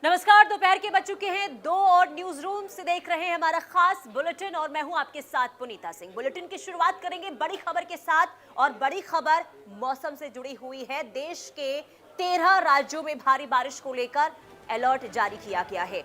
नमस्कार। दोपहर के बज चुके हैं 2 और न्यूज रूम से देख रहे हैं हमारा खास बुलेटिन और मैं हूं आपके साथ पुनीता सिंह। बुलेटिन की शुरुआत करेंगे बड़ी खबर के साथ और बड़ी खबर मौसम से जुड़ी हुई है। देश के 13 राज्यों में भारी बारिश को लेकर अलर्ट जारी किया गया है।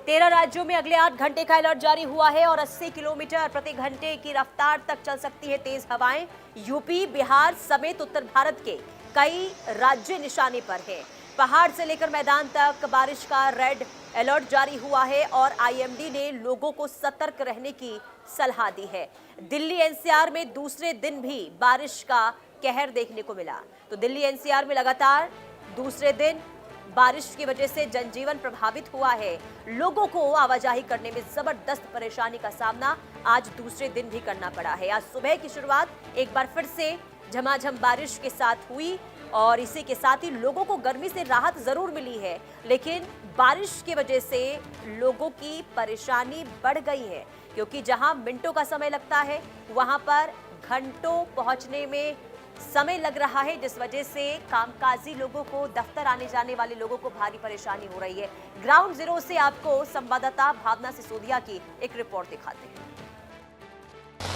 13 राज्यों में अगले 8 घंटे का अलर्ट जारी हुआ है और 80 किलोमीटर प्रति घंटे की रफ्तार तक चल सकती है तेज हवाएं। यूपी, बिहार समेत उत्तर भारत के कई राज्य निशाने पर हैं। पहाड़ से लेकर मैदान तक बारिश का रेड अलर्ट जारी हुआ है और आईएमडी ने लोगों को सतर्क रहने की सलाह दी है। दिल्ली एनसीआर में दूसरे दिन भी बारिश का कहर देखने को मिला। तो दिल्ली एनसीआर में लगातार दूसरे दिन बारिश की वजह से जनजीवन प्रभावित हुआ है। लोगों को आवाजाही करने में जबरदस्त परेशानी का सामना आज दूसरे दिन भी करना पड़ा है। आज सुबह की शुरुआत एक बार फिर से झमाझम बारिश के साथ हुई और इसी के साथ ही लोगों को गर्मी से राहत जरूर मिली है, लेकिन बारिश की वजह से लोगों की परेशानी बढ़ गई है, क्योंकि जहां मिनटों का समय लगता है वहां पर घंटों पहुंचने में समय लग रहा है, जिस वजह से कामकाजी लोगों को, दफ्तर आने जाने वाले लोगों को भारी परेशानी हो रही है। ग्राउंड जीरो से आपको संवाददाता भावना सिसोदिया की एक रिपोर्ट दिखाते हैं।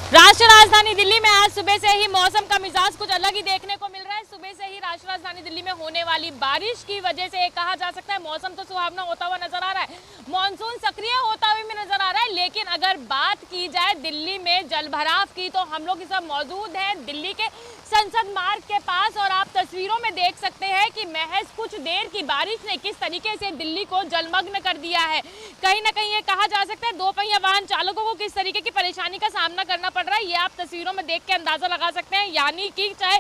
राष्ट्रीय राजधानी दिल्ली में आज सुबह से ही मौसम का मिजाज कुछ अलग ही देखने को मिल रहा है। सुबह से ही राष्ट्रीय राजधानी दिल्ली में होने वाली बारिश की वजह से कहा जा सकता है मौसम तो सुहावना होता हुआ नजर आ रहा है, मानसून सक्रिय होता हुआ भी नजर आ रहा है। लेकिन अगर बात की जाए दिल्ली में जलभराव की, तो हम लोग इस वक्त मौजूद हैं दिल्ली के संसद मार्ग के पास और आप तस्वीरों में देख सकते हैं कि महज कुछ देर की बारिश ने किस तरीके से दिल्ली को जलमग्न कर दिया है। कहीं ना कहीं ये कहा जा सकता है दो पहिया वाहन चालकों को किस तरीके की परेशानी का सामना करना पड़ रहा है, ये आप तस्वीरों में देख के अंदाजा लगा सकते हैं। यानी कि चाहे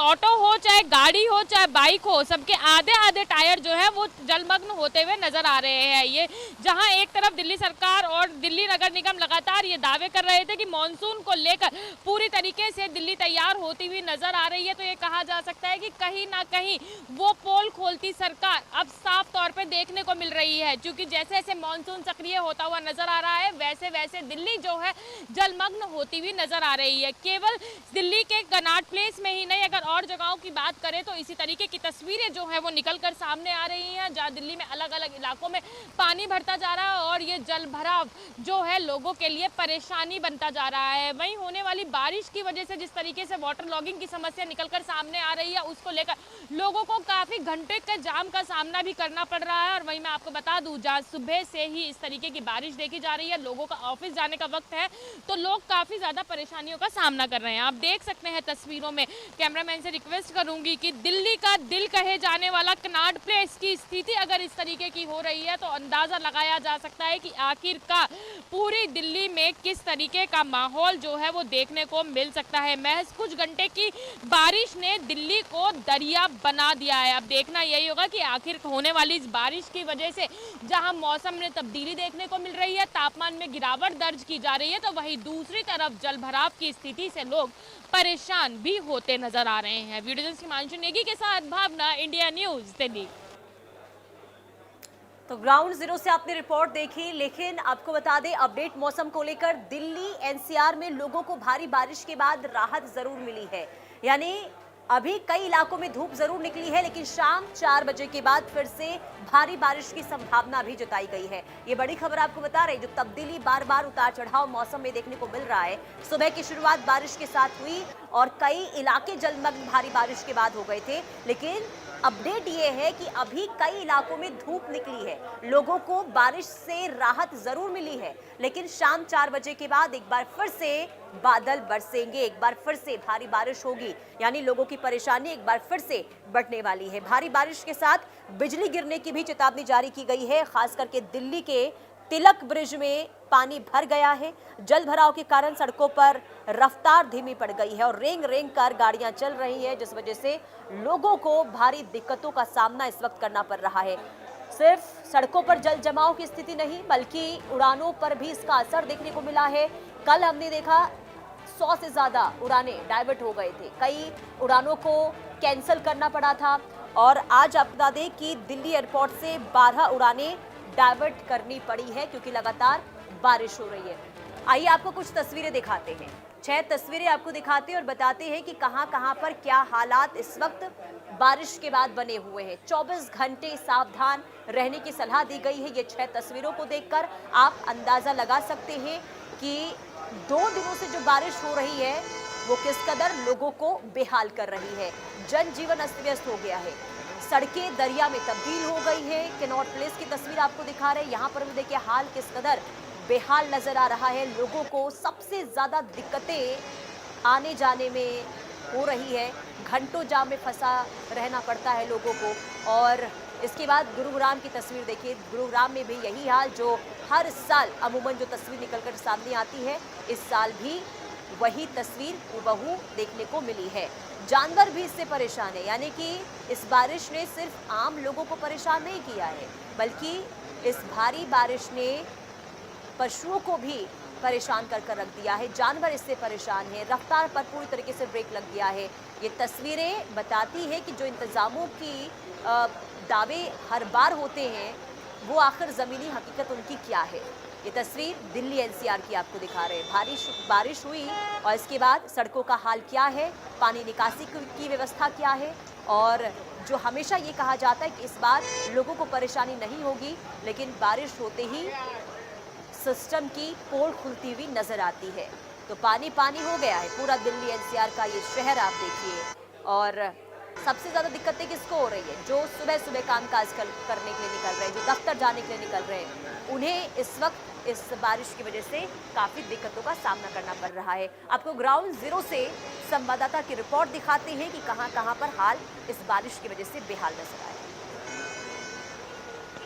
ऑटो हो, चाहे गाड़ी हो, चाहे बाइक हो, सबके आधे आधे टायर जो है वो जलमग्न होते हुए नजर आ रहे हैं। ये जहां एक तरफ दिल्ली सरकार और दिल्ली नगर निगम लगातार ये दावे कर रहे थे कि मानसून को लेकर पूरी तरीके से दिल्ली तैयार होती हुई नजर आ रही है, तो ये कहा जा सकता है कि कहीं ना कहीं वो पोल खोलती सरकार अब साफ तौर पे देखने को मिल रही है। क्योंकि जैसे जैसे मानसून सक्रिय होता हुआ नजर आ रहा है, वैसे वैसे दिल्ली जो है जलमग्न होती हुई नजर आ रही है। केवल दिल्ली के कनॉट प्लेस में ही नहीं, अगर और जगहों की बात करें तो इसी तरीके की तस्वीरें जो है वो निकल कर सामने आ रही हैं, जहां दिल्ली में अलग अलग इलाकों में पानी भरता जा रहा है और ये जल भराव जो है लोगों के लिए परेशानी बनता जा रहा है। वहीं होने वाली बारिश की वजह से जिस तरीके से वाटर लॉगिंग की समस्या निकलकर सामने आ रही है, उसको लेकर लोगों को काफी घंटे के जाम का सामना भी करना पड़ रहा है। और वहीं मैं आपको बता दूं, जहां सुबह से ही इस तरीके की बारिश देखी जा रही है, लोगों का ऑफिस जाने का वक्त है, तो लोग काफी ज्यादा परेशानियों का सामना कर रहे हैं। आप देख सकते हैं तस्वीरों में। कैमरामैन से रिक्वेस्ट करूंगी कि दिल्ली का दिल कहे जाने वाला कनॉट प्लेस की स्थिति अगर इस तरीके की हो रही है, तो अंदाजा लगाया जा सकता है कि आखिरकार पूरी दिल्ली में किस तरीके का माहौल जो है वो देखने को मिल सकता है। महज कुछ घंटे की बारिश ने दिल्ली को दरिया बना दिया है। अब देखना यही होगा कि आखिर होने वाली इस बारिश की वजह से जहां मौसम में तब्दीली देखने को मिल रही है, तापमान में गिरावट दर्ज की जा रही है, तो वहीं दूसरी तरफ जलभराव की स्थिति से लोग परेशान भी होते नजर आ रहे हैं। वीडियो जर्नलिस्ट हिमांशु नेगी के साथ भावना, इंडिया न्यूज दिल्ली। तो ग्राउंड जीरो से आपने रिपोर्ट देखी, लेकिन आपको बता दें अपडेट मौसम को लेकर दिल्ली एनसीआर में लोगों को भारी बारिश के बाद राहत जरूर मिली है। यानी अभी कई इलाकों में धूप जरूर निकली है, लेकिन शाम 4 बजे के बाद फिर से भारी बारिश की संभावना भी जताई गई है। ये बड़ी खबर आपको बता रहे, जो तब्दीली बार बार उतार चढ़ाव मौसम में देखने को मिल रहा है। सुबह की शुरुआत बारिश के साथ हुई और कई इलाके जलमग्न भारी बारिश के बाद हो गए थे, लेकिन अपडेट ये है कि अभी कई इलाकों में धूप निकली है, लोगों को बारिश से राहत जरूर मिली है, लेकिन शाम 4 बजे के बाद एक बार फिर से बादल बरसेंगे, एक बार फिर से भारी बारिश होगी। यानी लोगों की परेशानी एक बार फिर से बढ़ने वाली है। भारी बारिश के साथ बिजली गिरने की भी चेतावनी जारी की गई है। खास करके दिल्ली के तिलक ब्रिज में पानी भर गया है। जल भराव के कारण सड़कों पर रफ्तार धीमी पड़ गई है और रेंग रेंग कर गाड़ियां चल रही हैं, जिस वजह से लोगों को भारी दिक्कतों का सामना इस वक्त करना पड़ रहा है। सिर्फ सड़कों पर जल जमाव की स्थिति नहीं, बल्कि उड़ानों पर भी इसका असर देखने को मिला है। कल हमने देखा 100 से ज्यादा उड़ानें डाइवर्ट हो गए थे, कई उड़ानों को कैंसिल करना पड़ा था और आज आप बता दें कि दिल्ली एयरपोर्ट से 12 उड़ानें डाइवर्ट करनी पड़ी है, क्योंकि लगातार बारिश हो रही है। आइए आपको कुछ तस्वीरें दिखाते हैं। 6 तस्वीरें आपको दिखाते हैं और बताते हैं कि कहां-कहां पर क्या हालात इस वक्त बारिश के बाद बने हुए हैं। 24 घंटे सावधान रहने की सलाह दी गई है। ये 6 तस्वीरों को देखकर आप अंदाजा लगा सकते हैं कि 2 दिनों से जो बारिश हो रही है वो किस कदर लोगों को बेहाल कर रही है। जनजीवन अस्त-व्यस्त हो गया है, सड़कें दरिया में तब्दील हो गई है। किनॉट प्लेस की तस्वीर आपको दिखा रहे हैं, यहाँ पर भी देखिए हाल किस कदर बेहाल नजर आ रहा है। लोगों को सबसे ज्यादा दिक्कतें आने जाने में हो रही है, घंटों जाम में फंसा रहना पड़ता है लोगों को। और इसके बाद गुरुग्राम की तस्वीर देखिए, गुरुग्राम में भी यही हाल, जो हर साल अमूमन जो तस्वीर निकलकर सामने आती है, इस साल भी वही तस्वीर हूबहू देखने को मिली है। जानवर भी इससे परेशान है, यानी कि इस बारिश ने सिर्फ आम लोगों को परेशान नहीं किया है, बल्कि इस भारी बारिश ने पशुओं को भी परेशान कर रख दिया है। जानवर इससे परेशान है, रफ्तार पर पूरी तरीके से ब्रेक लग गया है। ये तस्वीरें बताती है कि जो इंतजामों की दावे हर बार होते हैं, वो आखिर ज़मीनी हकीकत उनकी क्या है। ये तस्वीर दिल्ली एनसीआर की आपको दिखा रहे हैं। बारिश हुई और इसके बाद सड़कों का हाल क्या है, पानी निकासी की व्यवस्था क्या है। और जो हमेशा ये कहा जाता है कि इस बार लोगों को परेशानी नहीं होगी, लेकिन बारिश होते ही सिस्टम की पोल खुलती हुई नजर आती है। तो पानी पानी हो गया है पूरा दिल्ली एनसीआर का ये शहर, आप देखिए। और सबसे ज़्यादा दिक्कतें किसको हो रही है? जो सुबह सुबह कामकाज करने के लिए निकल रहे हैं, जो दफ्तर जाने के लिए निकल रहे हैं, उन्हें इस वक्त इस बारिश की वजह से काफ़ी दिक्कतों का सामना करना पड़ रहा है। आपको ग्राउंड जीरो से संवाददाता की रिपोर्ट दिखाते हैं कि कहां-कहां पर हाल इस बारिश की वजह से बेहाल नजर आए।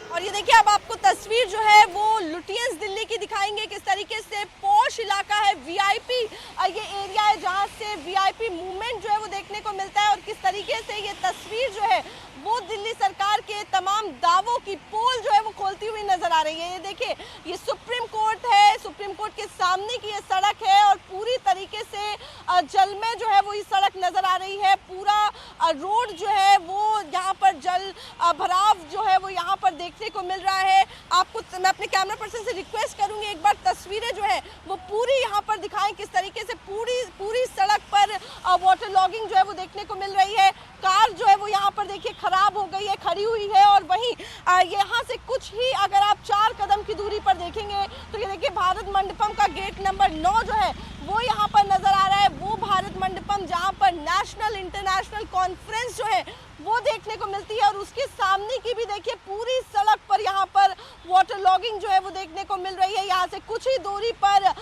और ये देखिए, अब आपको तस्वीर जो है वो लुटियंस दिल्ली की दिखाएंगे, किस तरीके से पॉश इलाका है, वीआईपी ये एरिया है जहाँ से वीआईपी मूवमेंट जो है वो देखने को मिलता है। और किस तरीके से ये तस्वीर जो है वो दिल्ली सरकार के तमाम दावों की पोल जो है वो खोलती हुई नजर आ रही है। ये देखिए, ये सुप्रीम कोर्ट है, सुप्रीम कोर्ट के सामने की ये सड़क है और पूरी तरीके से जल में जो है वो ये सड़क नजर आ रही है। पूरा रोड जो है वो यहाँ पर जल भराव जो है वो यहाँ पर देखने को मिल रहा है। आपको मैं अपने कैमरा पर्सन से रिक्वेस्ट करूंगी, एक बार तस्वीरें जो है वो पूरी यहाँ पर दिखाएं, किस तरीके से पूरी सड़क पर वाटर लॉगिंग जो है वो देखने को मिल रही है। कार जो है वो यहाँ पर देखिए खराब हो गई है, खड़ी हुई है। और वहीं यहाँ से कुछ ही अगर आप 4 कदम की दूरी पर देखेंगे तो ये देखिए भारत मंडपम का गेट नंबर 9 जो है वो यहाँ पर नजर आ रहा है। वो भारत मंडपम जहाँ पर नेशनल इंटरनेशनल कॉन्फ्रेंस जो है वो देखने को मिलती है। और उसके सामने की भी देखिए पूरी सड़क पर यहाँ पर वाटर लॉगिंग जो है वो देखने को मिल रही है। यहाँ से कुछ ही दूरी पर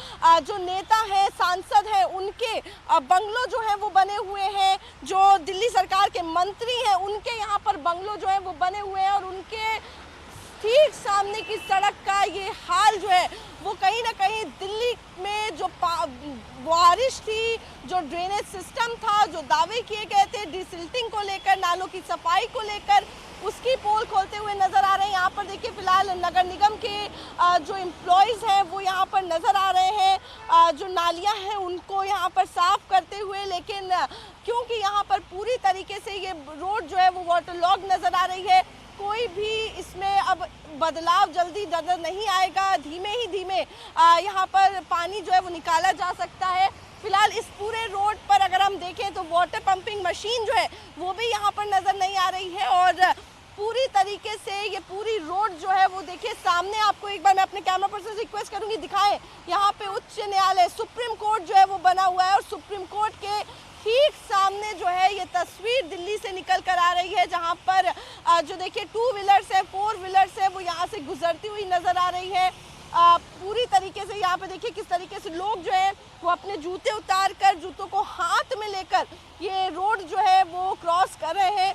जो नेता है, सांसद है, उनके बंगलो जो है वो बने हुए हैं। जो दिल्ली सरकार के मंत्री हैं उनके यहाँ पर बंगलो जो है वो बने हुए हैं। और उनके ठीक सामने की सड़क का ये हाल जो है वो कहीं ना कहीं दिल्ली में जो बारिश थी, जो ड्रेनेज सिस्टम था, जो दावे किए गए थे डिसिल्टिंग को लेकर, नालों की सफाई को लेकर, उसकी पोल खोलते हुए नजर आ रहे हैं। यहाँ पर देखिए फिलहाल नगर निगम के जो एम्प्लॉयज़ हैं वो यहाँ पर नजर आ रहे हैं, जो नालियाँ हैं उनको यहाँ पर साफ करते हुए। लेकिन क्योंकि यहाँ पर पूरी तरीके से ये रोड जो है वो वाटर लॉग नजर आ रही है, कोई भी इसमें अब बदलाव जल्दी नजर नहीं आएगा। धीमे ही धीमे यहाँ पर पानी जो है वो निकाला जा सकता है। फिलहाल इस पूरे रोड पर अगर हम देखें तो वाटर पंपिंग मशीन जो है वो भी यहाँ पर नजर नहीं आ रही है। और पूरी तरीके से ये पूरी रोड जो है वो देखिए सामने, आपको एक बार मैं अपने कैमरा पर्सन से रिक्वेस्ट करूंगी दिखाएं। यहाँ पे उच्च न्यायालय सुप्रीम कोर्ट जो है वो बना हुआ है और सुप्रीम कोर्ट के ठीक सामने जो है ये तस्वीर दिल्ली से निकल कर आ रही है, जहाँ पर जो देखिए 2 व्हीलर्स है, 4 व्हीलर्स है वो यहाँ से गुजरती हुई नजर आ रही है। पूरी तरीके से यहाँ पे देखिए किस तरीके से लोग जो है वो अपने जूते उतार कर, जूतों को हाथ में लेकर ये रोड जो है वो क्रॉस कर रहे हैं।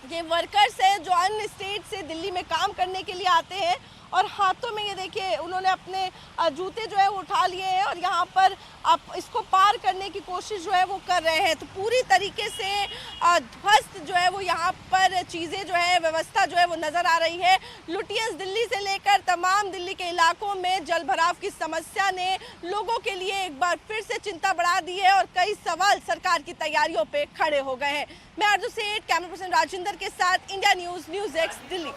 ये वर्कर्स हैं जो अन्य स्टेट से दिल्ली में काम करने के लिए आते हैं और हाथों में ये देखिए उन्होंने अपने जूते जो है वो उठा लिए हैं और यहाँ पर आप इसको पार करने की कोशिश जो है वो कर रहे हैं। तो पूरी तरीके से ध्वस्त जो है वो यहाँ पर चीज़ें जो है, व्यवस्था जो है वो नज़र आ रही है। लुटियंस दिल्ली से लेकर तमाम दिल्ली के इलाकों में जल भराव की समस्या ने लोगों के लिए एक बार फिर से चिंता बढ़ा दी है और कई सवाल सरकार की तैयारियों पर खड़े हो गए हैं। मैं आरजू सेठ, कैमरा पर्सन राजिंदर के साथ, इंडिया न्यूज़ एक्स दिल्ली।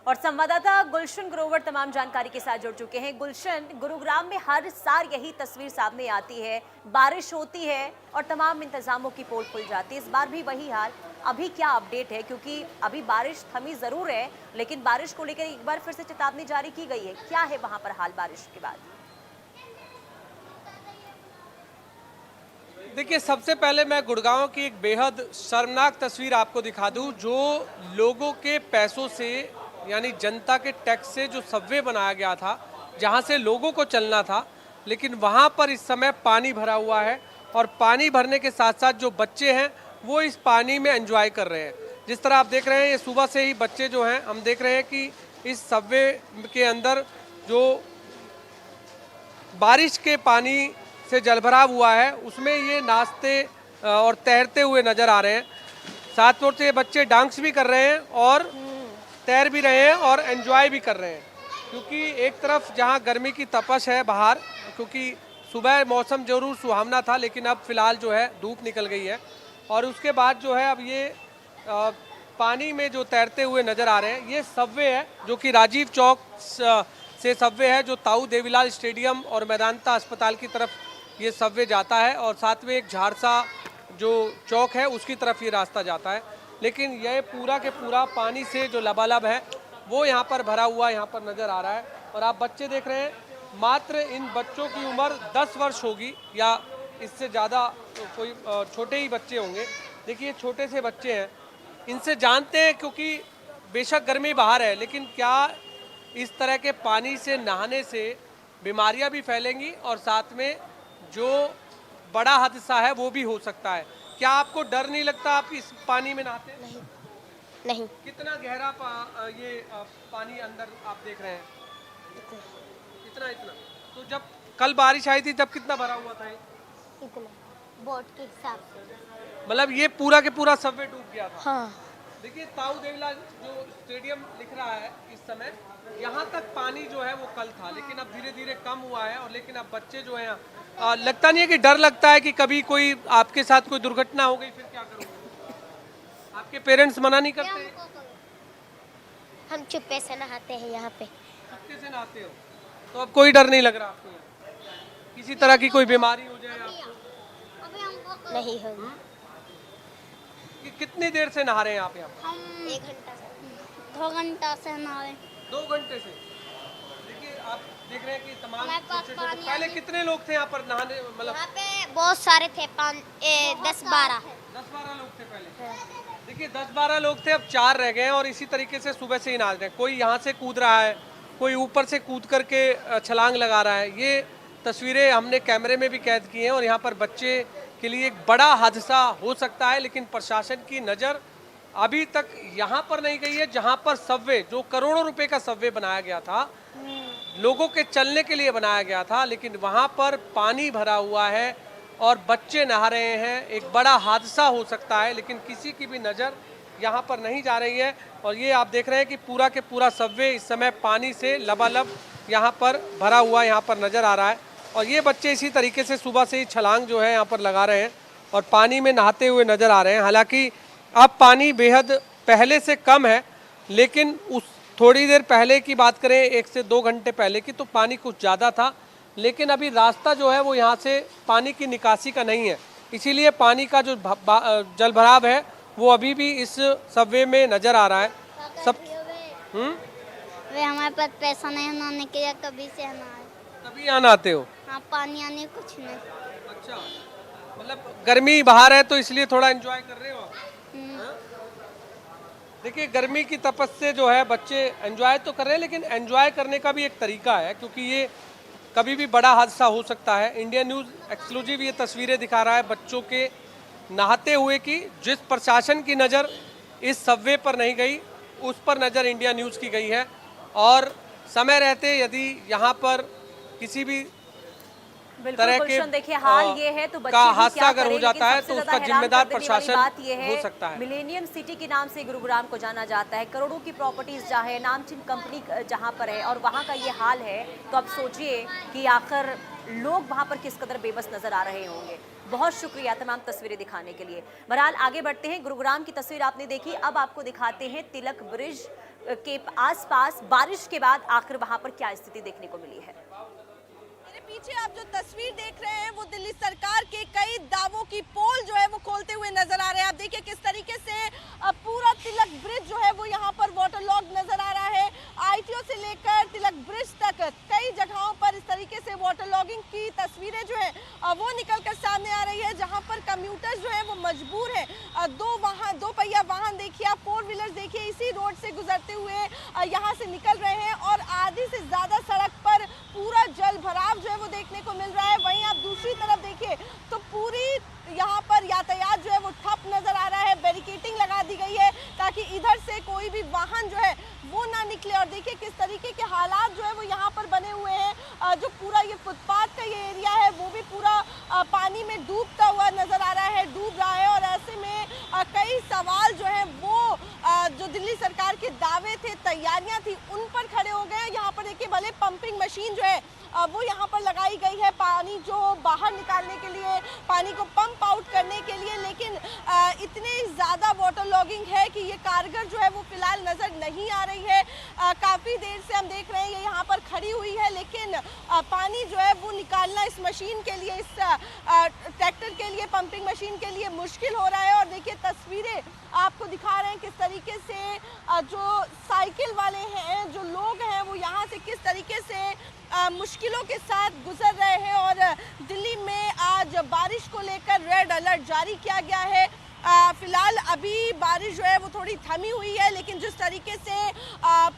और संवाददाता गुलशन ग्रोवर तमाम जानकारी के साथ जुड़ चुके हैं। गुलशन, गुरुग्राम में हर साल यही तस्वीर सामने आती है, बारिश होती है और तमाम इंतजामों की पोल खुल जाती है। इस बार भी वही हाल, अभी क्या अपडेट है? क्योंकि अभी बारिश थमी जरूर है, लेकिन बारिश को लेकर एक बार फिर से चेतावनी जारी की गई है। क्या है वहां पर हाल बारिश के बाद? देखिए, सबसे पहले मैं गुड़गांव की एक बेहद शर्मनाक तस्वीर आपको दिखा दूं, जो लोगों के पैसों से यानी जनता के टैक्स से जो सबवे बनाया गया था, जहां से लोगों को चलना था, लेकिन वहां पर इस समय पानी भरा हुआ है और पानी भरने के साथ साथ जो बच्चे हैं वो इस पानी में एंजॉय कर रहे हैं। जिस तरह आप देख रहे हैं, ये सुबह से ही बच्चे जो हैं, हम देख रहे हैं कि इस सबवे के अंदर जो बारिश के पानी से जलभराव हुआ है उसमें ये नाचते और तैरते हुए नजर आ रहे हैं। साथ में ये बच्चे डांस भी कर रहे हैं और तैर भी रहे हैं और एंजॉय भी कर रहे हैं, क्योंकि एक तरफ जहां गर्मी की तपश है बाहर, क्योंकि सुबह मौसम जरूर सुहावना था, लेकिन अब फिलहाल जो है धूप निकल गई है और उसके बाद जो है अब ये पानी में जो तैरते हुए नजर आ रहे हैं, ये सबवे है जो कि राजीव चौक से सबवे है जो ताऊ देवीलाल स्टेडियम और मैदानता अस्पताल की तरफ ये सबवे जाता है और साथ में एक झारसा जो चौक है उसकी तरफ ये रास्ता जाता है। लेकिन यह पूरा के पूरा पानी से जो लबालब है वो यहाँ पर भरा हुआ यहाँ पर नज़र आ रहा है। और आप बच्चे देख रहे हैं, मात्र इन बच्चों की उम्र 10 वर्ष होगी या इससे ज़्यादा, कोई छोटे ही बच्चे होंगे। देखिए, छोटे से बच्चे हैं, इनसे जानते हैं, क्योंकि बेशक गर्मी बाहर है, लेकिन क्या इस तरह के पानी से नहाने से बीमारियां भी फैलेंगी और साथ में जो बड़ा हादसा है वो भी हो सकता है। क्या आपको डर नहीं लगता आप इस पानी में नहाते? नहीं। कितना गहरा ये पानी अंदर आप देख रहे हैं? इतना। तो जब कल बारिश आई थी तब कितना भरा हुआ था? इतना बोट के हिसाब से, मतलब ये पूरा के पूरा सबवे डूब गया था। हाँ। देखिए, ताऊ देवीलाल जो स्टेडियम लिख रहा है इस समय, यहाँ तक पानी जो है वो कल था, लेकिन अब धीरे धीरे कम हुआ है। और लेकिन अब बच्चे जो हैं, लगता नहीं है कि डर लगता है कि कभी कोई आपके साथ कोई दुर्घटना हो गई फिर क्या करोगे? आपके पेरेंट्स मना नहीं करते? हम चुप्पे से नहाते हैं यहाँ पे। चुपके से नहाते हो तो अब कोई डर नहीं लग रहा आपको? किसी तरह की कोई बीमारी हो जाए आपको? नहीं होगी। कि कितनी देर से नहा रहे हैं आप यहाँ? हम 1 घंटा से 2 घंटा से नहा रहे। 2 घंटे से। देखिए, आप देख रहे हैं कि तमाम हमारे पास छोटे-छोटे, पानी पहले कितने लोग थे यहाँ पर नहाने? मतलब यहाँ पे बहुत सारे थे, 10-12 लोग थे पहले। देखिए, 10-12 लोग थे, अब 4 रह गए हैं और इसी तरीके से सुबह से ही नहा रहे हैं। कोई यहाँ से कूद रहा है, कोई ऊपर से कूद करके छलांग लगा रहा है। ये तस्वीरें हमने कैमरे में भी कैद की हैं और यहाँ पर बच्चे के लिए एक बड़ा हादसा हो सकता है, लेकिन प्रशासन की नज़र अभी तक यहाँ पर नहीं गई है, जहाँ पर सबवे, जो करोड़ों रुपए का सबवे बनाया गया था, लोगों के चलने के लिए बनाया गया था, लेकिन वहाँ पर पानी भरा हुआ है और बच्चे नहा रहे हैं। एक बड़ा हादसा हो सकता है, लेकिन किसी की भी नज़र यहाँ पर नहीं जा रही है। और ये आप देख रहे हैं कि पूरा के पूरा सबवे इस समय पानी से लबालब यहाँ पर भरा हुआ यहाँ पर नज़र आ रहा है। और ये बच्चे इसी तरीके से सुबह से ही छलांग जो है यहाँ पर लगा रहे हैं और पानी में नहाते हुए नज़र आ रहे हैं। हालांकि अब पानी बेहद पहले से कम है, लेकिन उस थोड़ी देर पहले की बात करें, 1 से 2 घंटे पहले की, तो पानी कुछ ज़्यादा था। लेकिन अभी रास्ता जो है वो यहाँ से पानी की निकासी का नहीं है, इसीलिए पानी का जो जलभराव है वो अभी भी इस सबवे में नज़र आ रहा है। वे हमारे पास पैसा नहीं नहाने के लिए, कभी से नहाए। तभी यहाँ नहाते हो? हाँ, पानी आने कुछ नहीं। अच्छा, मतलब गर्मी बाहर है तो इसलिए थोड़ा एंजॉय कर रहे हो? देखिए, गर्मी की तपश से जो है बच्चे एंजॉय तो कर रहे हैं, लेकिन एंजॉय करने का भी एक तरीका है, क्योंकि ये कभी भी बड़ा हादसा हो सकता है। इंडिया न्यूज़ एक्सक्लूसिव ये तस्वीरें दिखा रहा है बच्चों के नहाते हुए की। जिस प्रशासन की नज़र इस सबवे पर नहीं गई, उस पर नज़र इंडिया न्यूज़ की गई है। और समय रहते यदि यहाँ पर किसी भी तरह के देखिए, हाल ये है तो बच्चे का भी हादसा क्या अगर करें, हो जाता है तो उसका जिम्मेदार प्रशासन हो सकता है। मिलेनियम सिटी के नाम से गुरुग्राम को जाना जाता है, करोड़ों की प्रॉपर्टीज जहाँ है, नामचीन कंपनी जहाँ पर है, और वहाँ का ये हाल है, तो अब सोचिए कि आखिर लोग वहाँ पर किस कदर बेबस नजर आ रहे होंगे। बहुत शुक्रिया तमाम तस्वीरें दिखाने के लिए। बहरहाल आगे बढ़ते हैं। गुरुग्राम की तस्वीर आपने देखी, अब आपको दिखाते हैं तिलक ब्रिज के आसपास बारिश के बाद आखिर वहां पर क्या स्थिति देखने को मिली है। मेरे पीछे आप जो तस्वीर देख रहे हैं वो दिल्ली सरकार के कई दावों की पोल जो है वो खोलते हुए नजर आ रहे हैं। आप देखिए किस तरीके से पूरा तिलक ब्रिज जो है वो यहाँ पर वाटर लॉक नजर आ रहा है। आईटीओ से लेकर तिलक ब्रिज तक कई जगहों पर इस तरीके से वाटर लॉगिंग की तस्वीरें जो है वो निकल कर सामने आ रही है, जहाँ पर कम्यूटर्स जो है वो मजबूर है। दो पहिया वाहन देखिए, आप फोर व्हीलर्स देखिए, इसी रोड से गुजरते हुए यहाँ से निकल रहे हैं और आधी से ज्यादा सड़क पर पूरा जल भराव जो है वो देखने को मिल रहा है। वहीं आप दूसरी तरफ देखिए तो पूरी यहाँ पर यातायात जो है वो ठप नजर आ रहा है। बैरिकेडिंग लगा दी गई है ताकि इधर से कोई भी वाहन जो है वो ना निकले। और देखिए किस तरीके के हालात जो है वो यहाँ पर बने हुए हैं। जो पूरा ये फुटपाथ का ये एरिया है वो भी पूरा पानी में डूबता हुआ नजर आ रहा है, डूब रहा है। और ऐसे में कई सवाल जो है वो जो दिल्ली सरकार के दावे थे, तैयारियां थी, उन पर खड़े हो गए। यहाँ पर देखिए भले पंपिंग मशीन जो है वो यहाँ पर लगाई गई है पानी जो बाहर निकालने के लिए, पानी को पंप आउट करने के लिए, लेकिन इतनी ज़्यादा वाटर लॉगिंग है कि ये कारगर जो है वो फिलहाल नज़र नहीं आ रही है। काफ़ी देर से हम देख रहे हैं ये यहाँ पर खड़ी हुई है, लेकिन पानी जो है वो निकालना इस मशीन के लिए, इस ट्रैक्टर के लिए, पंपिंग मशीन के लिए मुश्किल हो रहा है। और देखिए तस्वीरें आपको दिखा रहे हैं किस तरीके से जो साइकिल वाले हैं, जो लोग हैं, वो यहाँ से किस तरीके से मुश्किलों के साथ गुजर रहे हैं। और दिल्ली में आज बारिश को लेकर रेड अलर्ट जारी किया गया है। फिलहाल अभी बारिश जो है वो थोड़ी थमी हुई है, लेकिन जिस तरीके से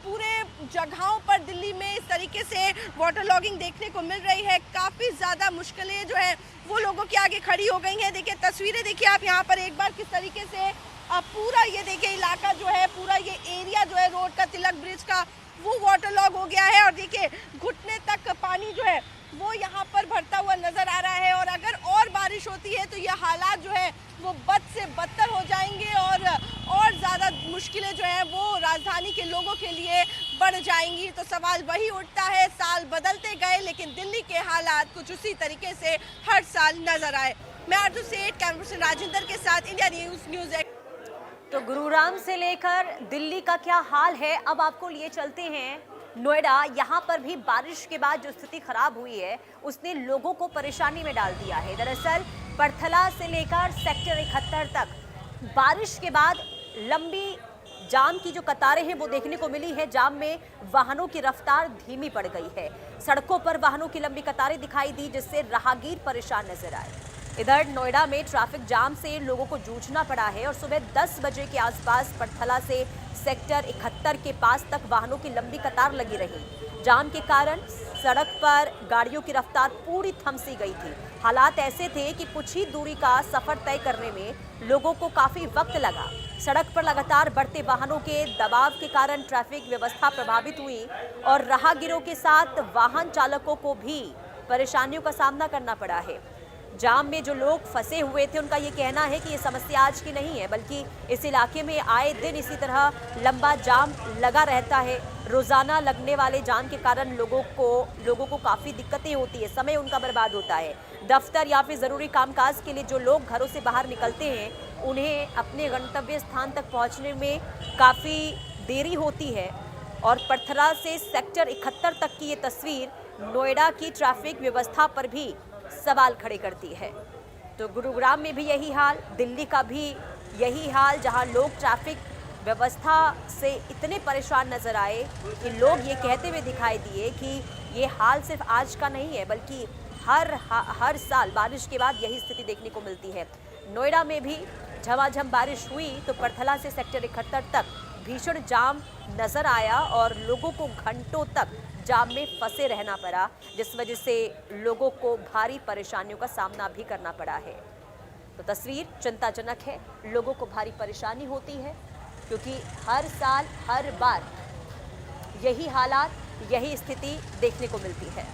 पूरे जगहों पर दिल्ली में इस तरीके से वाटर लॉगिंग देखने को मिल रही है, काफ़ी ज़्यादा मुश्किलें जो है वो लोगों के आगे खड़ी हो गई हैं। देखिए तस्वीरें देखिए आप यहाँ पर एक बार किस तरीके से पूरा ये देखिए इलाका जो है, पूरा ये एरिया जो है रोड का, तिलक ब्रिज का, वो वाटर लॉग हो गया है। और देखिए घुटने तक पानी जो है वो यहाँ पर भरता हुआ नजर आ रहा है। और अगर और बारिश होती है तो ये हालात जो है वो बद से बदतर हो जाएंगे और ज़्यादा मुश्किलें जो हैं वो राजधानी के लोगों के लिए बढ़ जाएंगी। तो सवाल वही उठता है, साल बदलते गए लेकिन दिल्ली के हालात कुछ उसी तरीके से हर साल नजर आए। मैं आरजू सेठ, कैमरा पर्सन राजेंद्र के साथ, इंडिया न्यूज़। तो गुरुग्राम से लेकर दिल्ली का क्या हाल है, अब आपको लिए चलते हैं नोएडा। यहाँ पर भी बारिश के बाद जो स्थिति खराब हुई है उसने लोगों को परेशानी में डाल दिया है। दरअसल परथला से लेकर सेक्टर 71 तक बारिश के बाद लंबी जाम की जो कतारें हैं वो देखने को मिली है। जाम में वाहनों की रफ्तार धीमी पड़ गई है, सड़कों पर वाहनों की लंबी कतारें दिखाई दी, जिससे राहगीर परेशान नजर आए। इधर नोएडा में ट्रैफिक जाम से लोगों को जूझना पड़ा है और सुबह 10 बजे के आसपास परथला से सेक्टर 71 के पास तक वाहनों की लंबी कतार लगी रही। जाम के कारण सड़क पर गाड़ियों की रफ्तार पूरी थम सी गई थी। हालात ऐसे थे कि कुछ ही दूरी का सफर तय करने में लोगों को काफी वक्त लगा। सड़क पर लगातार बढ़ते वाहनों के दबाव के कारण ट्रैफिक व्यवस्था प्रभावित हुई और राहगीरों के साथ वाहन चालकों को भी परेशानियों का सामना करना पड़ा है। जाम में जो लोग फंसे हुए थे उनका ये कहना है कि ये समस्या आज की नहीं है, बल्कि इस इलाके में आए दिन इसी तरह लंबा जाम लगा रहता है। रोजाना लगने वाले जाम के कारण लोगों को काफ़ी दिक्कतें होती है, समय उनका बर्बाद होता है। दफ्तर या फिर ज़रूरी कामकाज के लिए जो लोग घरों से बाहर निकलते हैं उन्हें अपने गंतव्य स्थान तक पहुँचने में काफ़ी देरी होती है। और परथला से सेक्टर 71 तक की ये तस्वीर नोएडा की ट्रैफिक व्यवस्था पर भी सवाल खड़े करती है। तो गुरुग्राम में भी यही हाल, दिल्ली का भी यही हाल, जहां लोग ट्रैफिक व्यवस्था से इतने परेशान नजर आए कि लोग ये कहते हुए दिखाई दिए कि ये हाल सिर्फ आज का नहीं है, बल्कि हर साल बारिश के बाद यही स्थिति देखने को मिलती है। नोएडा में भी झमाझम बारिश हुई तो परथला से सेक्टर 71 तक भीषण जाम नजर आया और लोगों को घंटों तक जाम में फंसे रहना पड़ा, जिस वजह से लोगों को भारी परेशानियों का सामना भी करना पड़ा है। तो तस्वीर चिंताजनक है, लोगों को भारी परेशानी होती है क्योंकि हर साल हर बार यही हालात, यही स्थिति देखने को मिलती है।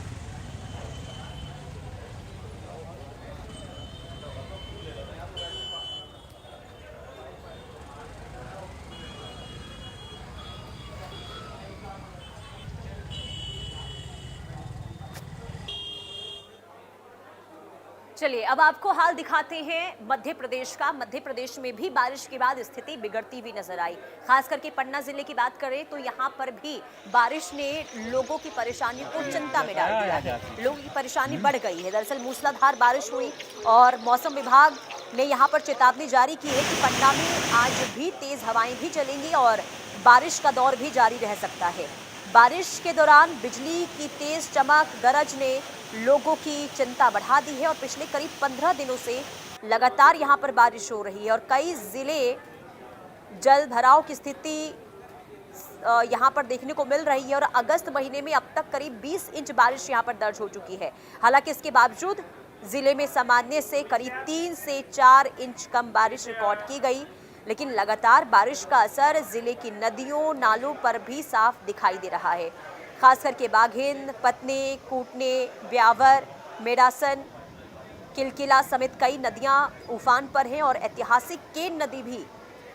चलिए अब आपको हाल दिखाते हैं मध्य प्रदेश का। मध्य प्रदेश में भी बारिश के बाद स्थिति बिगड़ती हुई नजर आई। खास करके पन्ना जिले की बात करें तो यहाँ पर भी बारिश ने लोगों की परेशानी को चिंता में डाल दिया है। लोगों की परेशानी बढ़ गई है। दरअसल मूसलाधार बारिश हुई और मौसम विभाग ने यहाँ पर चेतावनी जारी की है कि पन्ना में आज भी तेज हवाएं भी चलेंगी और बारिश का दौर भी जारी रह सकता है। बारिश के दौरान बिजली की तेज चमक गरज ने लोगों की चिंता बढ़ा दी है और पिछले करीब 15 दिनों से लगातार यहां पर बारिश हो रही है और कई जिले जल भराव की स्थिति यहां पर देखने को मिल रही है और अगस्त महीने में अब तक करीब 20 इंच बारिश यहां पर दर्ज हो चुकी है। हालांकि इसके बावजूद जिले में सामान्य से करीब 3 से 4 इंच कम बारिश रिकॉर्ड की गई, लेकिन लगातार बारिश का असर जिले की नदियों नालों पर भी साफ दिखाई दे रहा है। खास करके बाघिन, पतने, कूटने, ब्यावर, मेडासन, किलकिला समेत कई नदियां उफान पर हैं और ऐतिहासिक केन नदी भी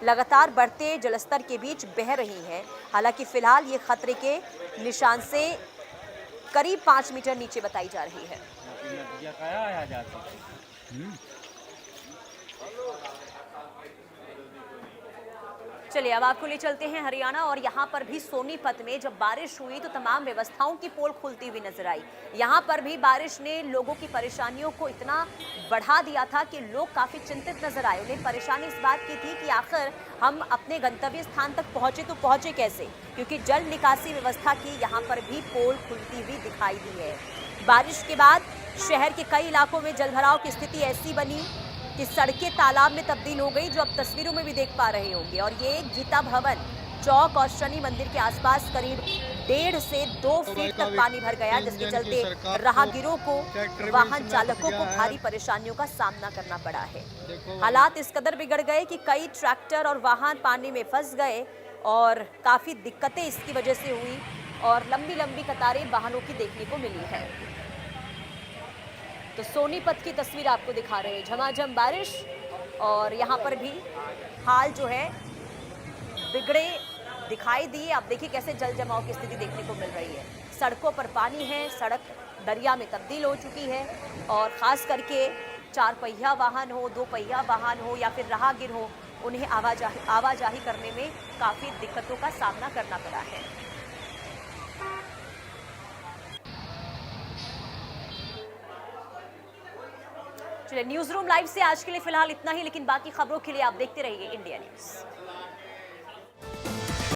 लगातार बढ़ते जलस्तर के बीच बह रही है। हालांकि फिलहाल ये खतरे के निशान से करीब 5 मीटर नीचे बताई जा रही है। चलिए अब आपको ले चलते हैं हरियाणा और यहाँ पर भी सोनीपत में जब बारिश हुई तो तमाम व्यवस्थाओं की पोल खुलती हुई नजर आई। यहाँ पर भी बारिश ने लोगों की परेशानियों को इतना बढ़ा दिया था कि लोग काफी चिंतित नजर आए। उन्हें परेशानी इस बात की थी कि आखिर हम अपने गंतव्य स्थान तक पहुंचे तो पहुंचे कैसे, क्योंकि जल निकासी व्यवस्था की यहाँ पर भी पोल खुलती हुई दिखाई दी है। बारिश के बाद शहर के कई इलाकों में जलभराव की स्थिति ऐसी बनी कि सड़कें तालाब में तब्दील हो गई, जो आप तस्वीरों में भी देख पा रहे होंगे। और ये गीता भवन चौक और शनि मंदिर के आसपास करीब 1.5 से 2 फीट तक पानी भर गया, जिसके चलते राहगीरों को, वाहन चालकों को भारी परेशानियों का सामना करना पड़ा है। हालात इस कदर बिगड़ गए कि कई ट्रैक्टर और वाहन पानी में फंस गए और काफी दिक्कतें इसकी वजह से हुई और लंबी लंबी कतारें वाहनों की देखने को मिली है। तो सोनीपत की तस्वीर आपको दिखा रहे हैं, झमाझम बारिश और यहाँ पर भी हाल जो है बिगड़े दिखाई दिए। आप देखिए कैसे जल जमाव की स्थिति देखने को मिल रही है। सड़कों पर पानी है, सड़क दरिया में तब्दील हो चुकी है और ख़ास करके 4 पहिया वाहन हो, 2 पहिया वाहन हो या फिर राहगीर हो, उन्हें आवाजाही करने में काफ़ी दिक्कतों का सामना करना पड़ा है। चलिए न्यूज़ रूम लाइव से आज के लिए फिलहाल इतना ही, लेकिन बाकी खबरों के लिए आप देखते रहिए इंडिया न्यूज़।